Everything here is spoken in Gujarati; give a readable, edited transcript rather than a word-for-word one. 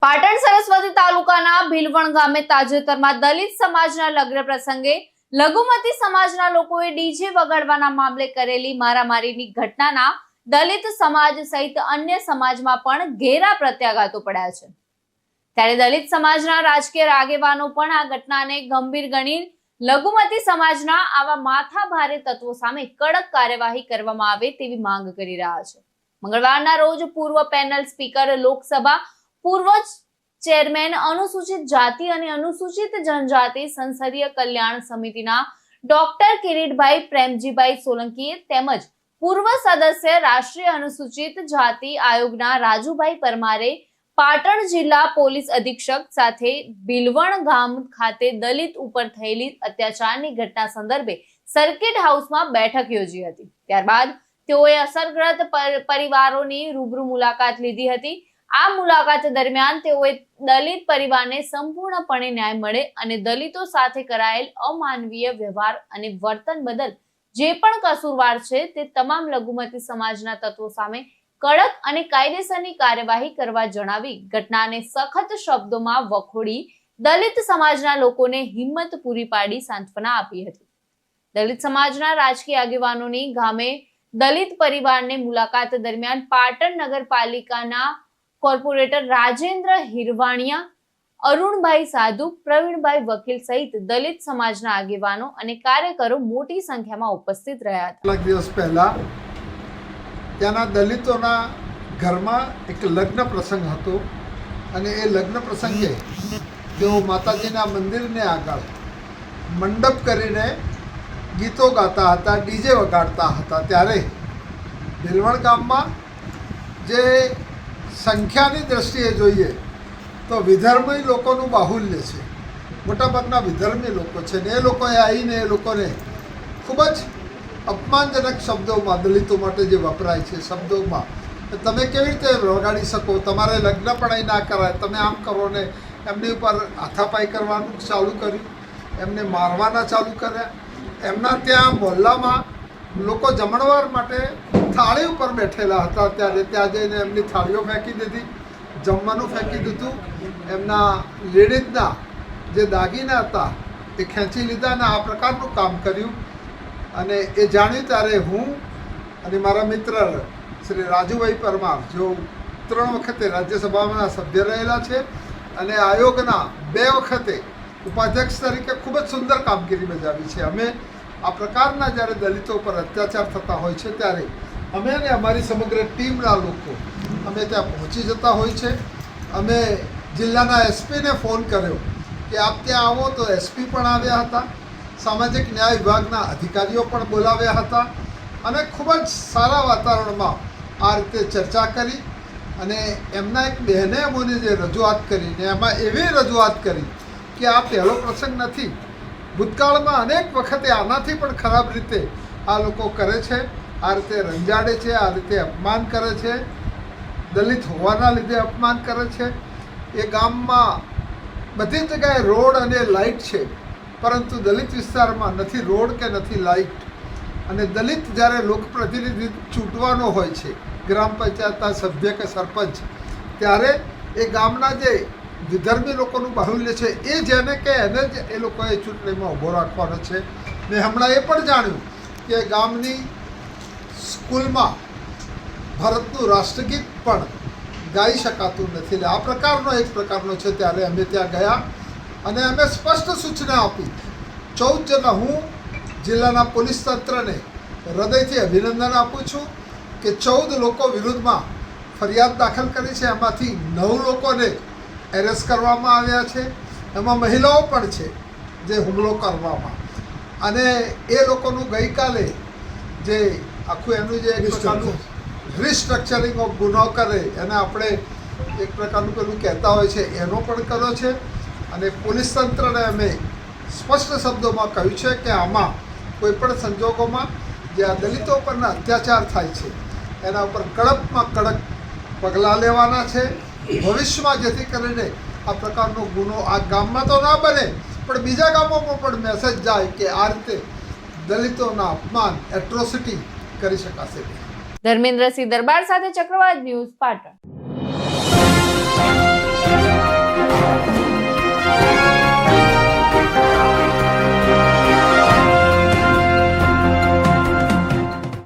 પાટણ સરસ્વતી તાલુકાના ભીલવણ ગામે તાજેતરમાં દલિત સમાજના લગ્ન પ્રસંગે લઘુમતી સમાજના લોકોએ ડીજે વગાડવાના મામલે કરેલી મારામારીની ઘટનાના દલિત સમાજ સહિત અન્ય સમાજમાં પણ ઘેરા પ્રત્યાઘાતો પડ્યા છે। ત્યારે દલિત સમાજના રાજકીય આગેવાનો પણ આ ઘટનાને ગંભીર ગણી લઘુમતી સમાજના આવા માથાભારે તત્વો સામે કડક કાર્યવાહી કરવામાં આવે તેવી માંગ કરી રહ્યા છે। મંગળવારના રોજ પૂર્વ પેનલ સ્પીકર લોકસભા પૂર્વ ચેરમેન અનુસૂચિત જાતિ અને અનુસૂચિત જનજાતિ સંસદીય કલ્યાણ સમિતિના ડોક્ટર કિરીટભાઈ પ્રેમજીભાઈ સોલંકીએ તેમજ પૂર્વ સદસ્ય રાષ્ટ્રીય અનુસૂચિત જાતિ આયોગના રાજુભાઈ પરમારે પાટણ જિલ્લા પોલીસ અધિક્ષક સાથે ભીલવણ ગામ ખાતે દલિત ઉપર થયેલી અત્યાચારની ઘટના સંદર્ભે સર્કિટ હાઉસમાં બેઠક યોજી હતી। ત્યારબાદ તેઓએ અસરગ્રસ્ત પરિવારોની રૂબરૂ મુલાકાત લીધી હતી। આ મુલાકાત દરમિયાન તેઓએ દલિત પરિવારને સંપૂર્ણપણે ન્યાય મળે અને દલિતો સાથે કરાયેલ અમાનવીય વ્યવહાર અને વર્તન બદલ જે પણ કસૂરવાર છે તે તમામ લઘુમતી સમાજના તત્વો સામે કડક અને કાયદેસરની કાર્યવાહી કરવા જણાવી ઘટનાને સખત શબ્દોમાં વખોડી દલિત સમાજના લોકોને હિંમત પૂરી પાડી સાંત્વના આપી હતી। દલિત સમાજના રાજકીય આગેવાનોની ગામે દલિત પરિવારને મુલાકાત દરમિયાન પાટણ નગરપાલિકાના કોર્પોરેટર રાજેન્દ્ર હિરવાણિયા, અરુણભાઈ સાધુ, પ્રવીણભાઈ વકીલ સહિત દલિત સમાજના આગેવાનો અને કાર્યકરો મોટી સંખ્યામાં ઉપસ્થિત રહ્યા હતા। કેટલાક દિવસ પહેલા ત્યાંના દલિતોના ઘરમાં એક લગ્ન પ્રસંગ હતો અને એ લગ્ન પ્રસંગે તેઓ માતાજીના મંદિરને આગળ મંડપ કરીને ગીતો ગાતા હતા, ડીજે વગાડતા હતા। ત્યારે ભીલવણ ગામમાં જે સંખ્યાની દ્રષ્ટિએ જોઈએ તો વિધર્મી લોકોનું બાહુલ્ય છે, મોટાભાગના વિધર્મી લોકો છે ને એ લોકોએ આવીને એ લોકોને ખૂબ જ અપમાનજનક શબ્દોમાં દલિતો માટે જે વપરાય છે શબ્દોમાં તમે કેવી રીતે વગાડી શકો, તમારે લગ્ન પણ અહીં ના કરાય, તમે આમ કરો ને એમની ઉપર હાથાપાઈ કરવાનું ચાલુ કર્યું, એમને મારવાના ચાલુ કર્યા। એમના ત્યાં મોહલ્લામાં લોકો જમણવાર માટે થાળી ઉપર બેઠેલા હતા, ત્યારે ત્યાં જઈને એમની થાળીઓ ફેંકી દીધી, જમવાનું ફેંકી દીધું, એમના લેડીઝના જે દાગીના હતા એ ખેંચી લીધા અને આ પ્રકારનું કામ કર્યું। અને એ જાણ્યું ત્યારે હું અને મારા મિત્ર શ્રી રાજુભાઈ પરમાર, જો 3 વખતે રાજ્યસભાના સભ્ય રહેલા છે અને આયોગના 2 વખતે ઉપાધ્યક્ષ તરીકે ખૂબ જ સુંદર કામગીરી બજાવી છે। અમે આ પ્રકારના જ્યારે દલિતો પર અત્યાચાર થતા હોય છે ત્યારે અમે અને અમારી સમગ્ર ટીમના લોકો અમે ત્યાં પહોંચી જતા હોય છે। અમે જિલ્લાના એસપીને ફોન કર્યો કે આપ ત્યાં આવો, તો એસપી પણ આવ્યા હતા, સામાજિક ન્યાય વિભાગના અધિકારીઓ પણ બોલાવ્યા હતા અને ખૂબ જ સારા વાતાવરણમાં આ રીતે ચર્ચા કરી અને એમના એક બહેને અમને જે રજૂઆત કરી ને એમાં એવી રજૂઆત કરી કે આ પહેલો પ્રસંગ નથી, ભૂતકાળમાં અનેક વખતે આનાથી પણ ખરાબ રીતે આ લોકો કરે છે, આ રીતે રંજાડે છે, આ રીતે અપમાન કરે છે, દલિત હોવાના લીધે અપમાન કરે છે। એ ગામમાં બધી જગ્યાએ રોડ અને લાઇટ છે, પરંતુ દલિત વિસ્તારમાં નથી રોડ કે નથી લાઇટ। અને દલિત જ્યારે લોકપ્રતિનિધિ ચૂંટવાનો હોય છે, ગ્રામ પંચાયતના સભ્ય કે સરપંચ, ત્યારે એ ગામના જે વિધર્મી લોકોનું બાહુલ્ય છે એ જેને કે એને જ એ લોકોએ ચૂંટણીમાં ઊભો રાખવાનો છે। ને હમણાં એ પણ જાણ્યું કે ગામની સ્કૂલમાં ભારતનું રાષ્ટ્રગીત પણ ગાઈ શકાતું નથી। આ પ્રકારનો એક પ્રકારનો છે। ત્યારે અમે ત્યાં ગયા અને અમે સ્પષ્ટ સૂચના આપી 14 જણા, હું જિલ્લાના પોલીસ તંત્રને હૃદયથી અભિનંદન આપું છું કે 14 લોકો વિરુદ્ધમાં ફરિયાદ દાખલ કરી છે, એમાંથી 9 લોકોને એરેસ્ટ કરવામાં આવ્યા છે, એમાં મહિલાઓ પણ છે જે હુમલો કરવામાં, અને એ લોકોનું ગઈકાલે જે આખું એનું જે એક પ્રકારનું રિસ્ટ્રક્ચરિંગ ઓફ ગુનો કરે એને આપણે એક પ્રકારનું પેલું કહેતા હોય છે એનો પણ કર્યો છે। અને પોલીસ તંત્રને અમે સ્પષ્ટ શબ્દોમાં કહ્યું છે કે આમાં કોઈ પણ સંજોગોમાં જે આ દલિતો પરના અત્યાચાર થાય છે એના ઉપર કડકમાં કડક પગલાં લેવાના છે ભવિષ્યમાં, જેથી કરીને આ પ્રકારનો ગુનો આ ગામમાં તો ના બને પણ બીજા ગામોમાં પણ મેસેજ જાય કે આ રીતે દલિતોના અપમાન, એટ્રોસિટી કરી શકાશે। ધર્મેન્દ્રસિંહ દરબાર સાથે ચક્રવાત ન્યૂઝ, પાટણ।